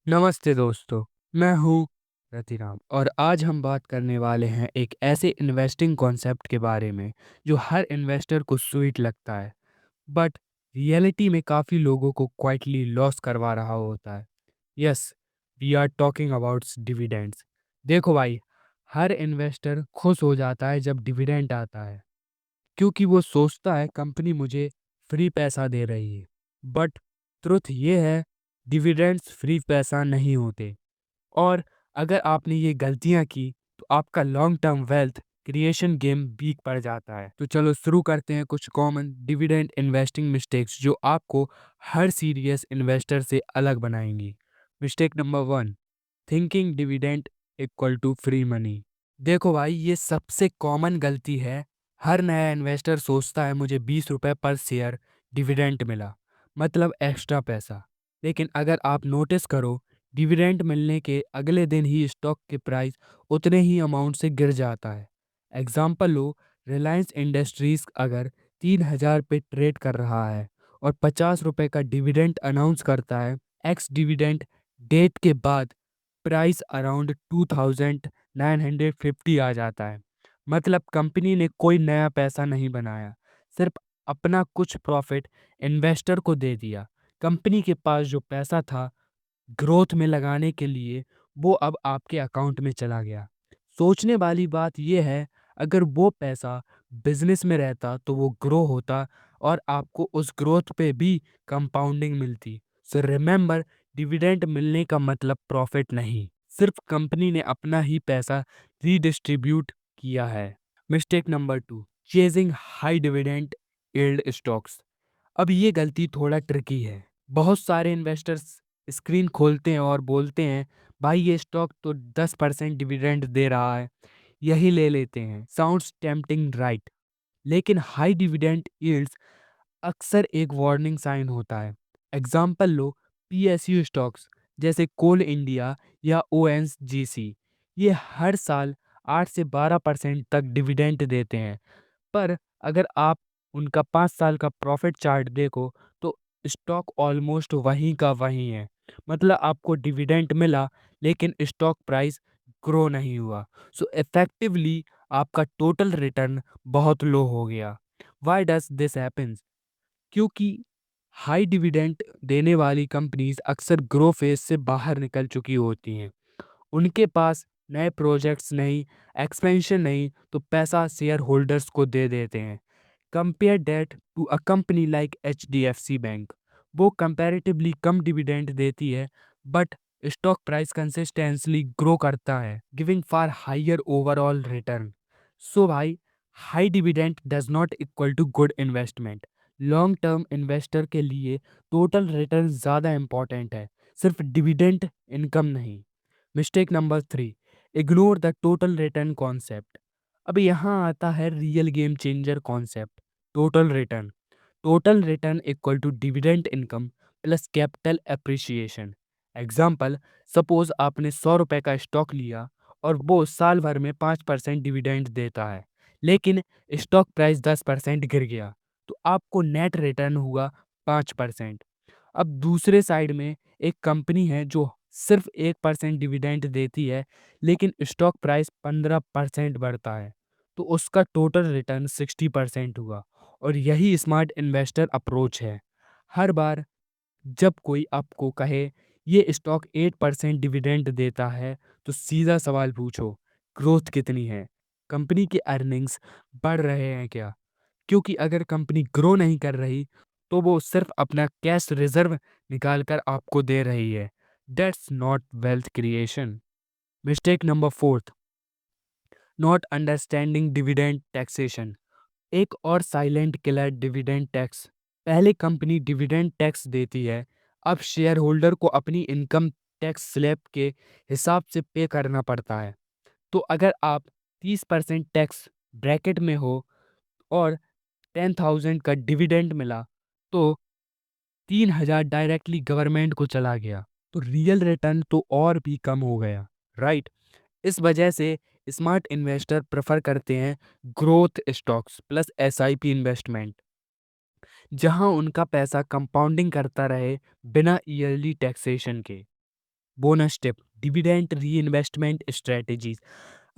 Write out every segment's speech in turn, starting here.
नमस्ते दोस्तों, मैं हूँ रतिराम और आज हम बात करने वाले हैं एक ऐसे इन्वेस्टिंग कॉन्सेप्ट के बारे में जो हर इन्वेस्टर को स्वीट लगता है बट रियलिटी में काफ़ी लोगों को क्वाइटली लॉस करवा रहा होता है। Yes, we are talking about dividends. देखो भाई, हर इन्वेस्टर खुश हो जाता है जब डिविडेंड आता है क्योंकि वो सोचता है कंपनी मुझे फ्री पैसा दे रही है। बट ट्रुथ ये है, डिविडेंड्स फ्री पैसा नहीं होते। और अगर आपने ये गलतियां की तो आपका long term wealth creation game weak पड़ जाता है। तो चलो शुरू करते हैं कुछ कॉमन डिविडेंड इन्वेस्टिंग मिस्टेक्स जो आपको हर सीरियस इन्वेस्टर से अलग बनाएंगी। Mistake number 1, thinking dividend equal to free money. देखो भाई, ये सबसे कॉमन गलती है। हर नया इन्वेस्टर सोचता है मुझे 20 रुपए पर शेयर डिविडेंड मिला, मतलब एक्स्ट्रा पैसा। लेकिन अगर आप नोटिस करो, डिविडेंड मिलने के अगले दिन ही स्टॉक के प्राइस उतने ही अमाउंट से गिर जाता है। एग्जाम्पल लो, रिलायंस इंडस्ट्रीज अगर 3,000 पे ट्रेड कर रहा है और 50 रुपए का डिविडेंड अनाउंस करता है, एक्स डिविडेंड डेट के बाद प्राइस अराउंड 2,950 आ जाता है। मतलब कंपनी ने कोई नया पैसा नहीं बनाया, सिर्फ अपना कुछ प्रॉफिट इन्वेस्टर को दे दिया। कंपनी के पास जो पैसा था ग्रोथ में लगाने के लिए, वो अब आपके अकाउंट में चला गया। सोचने वाली बात यह है, अगर वो पैसा बिजनेस में रहता तो वो ग्रो होता और आपको उस ग्रोथ पे भी कंपाउंडिंग मिलती। सो रिमेंबर, डिविडेंड मिलने का मतलब प्रॉफिट नहीं, सिर्फ कंपनी ने अपना ही पैसा रीडिस्ट्रीब्यूट किया है। Mistake number 2, chasing high dividend yield stocks. अब ये गलती थोड़ा ट्रिकी है। बहुत सारे इन्वेस्टर्स स्क्रीन खोलते हैं और बोलते हैं भाई ये स्टॉक तो 10% डिविडेंड दे रहा है, यही ले लेते हैं। Sounds tempting, right? लेकिन हाई डिविडेंड यील्ड्स अक्सर एक वार्निंग साइन होता है। एग्जाम्पल लो, पीएसयू स्टॉक्स जैसे कोल इंडिया या ओएनजीसी, ये हर साल 8 से 12% तक डिविडेंड देते हैं। पर अगर आप उनका 5 साल का प्रॉफिट चार्ट देखो तो स्टॉक ऑलमोस्ट वहीं का वहीं है। मतलब आपको डिविडेंड मिला लेकिन स्टॉक प्राइस ग्रो नहीं हुआ। सो इफेक्टिवली आपका टोटल रिटर्न बहुत लो हो गया। Why does this happens? क्योंकि हाई डिविडेंड देने वाली कंपनीज अक्सर ग्रो फेज से बाहर निकल चुकी होती हैं। उनके पास नए प्रोजेक्ट्स नहीं, एक्सपेंशन नहीं, तो पैसा शेयर होल्डर्स को दे देते हैं। Compare that to a company like HDFC bank. वो कंपैरेटिवली कम डिविडेंड देती है but stock price consistently grow करता है, giving far higher overall return. So भाई, high dividend does not equal to good investment. Long term investor के लिए total return ज़्यादा इंपॉर्टेंट है, सिर्फ डिविडेंड इनकम नहीं। Mistake number 3, ignore the total return concept. अब यहाँ आता है real game changer concept, total return. Total return equal to dividend income plus capital appreciation. Example, suppose आपने 100 रुपए का स्टॉक लिया और वो साल भर में 5% डिविडेंड देता है, लेकिन स्टॉक प्राइस 10% गिर गया तो आपको नेट रिटर्न हुआ 5%। अब दूसरे साइड में एक कंपनी है जो सिर्फ 1% डिविडेंड देती है लेकिन स्टॉक प्राइस 15% बढ़ता है, तो उसका टोटल रिटर्न 60% हुआ। और यही स्मार्ट इन्वेस्टर अप्रोच है। हर बार जब कोई आपको कहे ये स्टॉक 8% डिविडेंड देता है, तो सीधा सवाल पूछो, ग्रोथ कितनी है? कंपनी के अर्निंग्स बढ़ रहे हैं क्या? क्योंकि अगर कंपनी ग्रो नहीं कर रही तो वो सिर्फ अपना कैश रिजर्व निकाल कर आपको दे रही है। That's not wealth creation. Mistake number 4, not understanding dividend taxation. एक और साइलेंट किलर डिविडेंड टैक्स। पहले कंपनी डिविडेंड टैक्स देती है, अब शेयर होल्डर को अपनी इनकम टैक्स स्लैब के हिसाब से पे करना पड़ता है। तो अगर आप 30% टैक्स ब्रैकेट में हो और 10,000 का डिविडेंड मिला तो 3,000 डायरेक्टली गवर्नमेंट को चला गया, तो रियल रिटर्न तो और भी कम हो गया, राइट? इस वजह से स्मार्ट इन्वेस्टर प्रेफर करते हैं growth stocks plus SIP investment, जहां उनका पैसा कंपाउंडिंग करता रहे बिना ईयरली टैक्सेशन के। Bonus tip, dividend reinvestment strategies.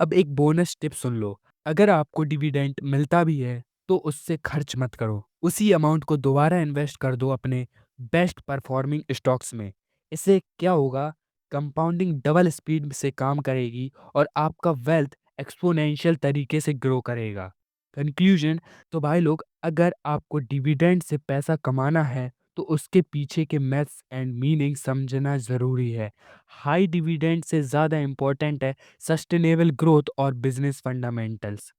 अब एक बोनस टिप सुन लो। अगर आपको डिविडेंड मिलता भी है तो उससे खर्च मत करो, उसी अमाउंट को दोबारा इन्वेस्ट कर दो अपने बेस्ट परफॉर्मिंग स्टॉक्स में। इससे क्या होगा, कंपाउंडिंग डबल स्पीड से काम करेगी और आपका वेल्थ एक्सपोनेंशियल तरीके से ग्रो करेगा। कंक्लूजन, तो भाई लोग, अगर आपको डिविडेंड से पैसा कमाना है तो उसके पीछे के मैथ्स एंड मीनिंग समझना ज़रूरी है। हाई डिविडेंड से ज़्यादा इम्पोर्टेंट है सस्टेनेबल ग्रोथ और बिजनेस फंडामेंटल्स।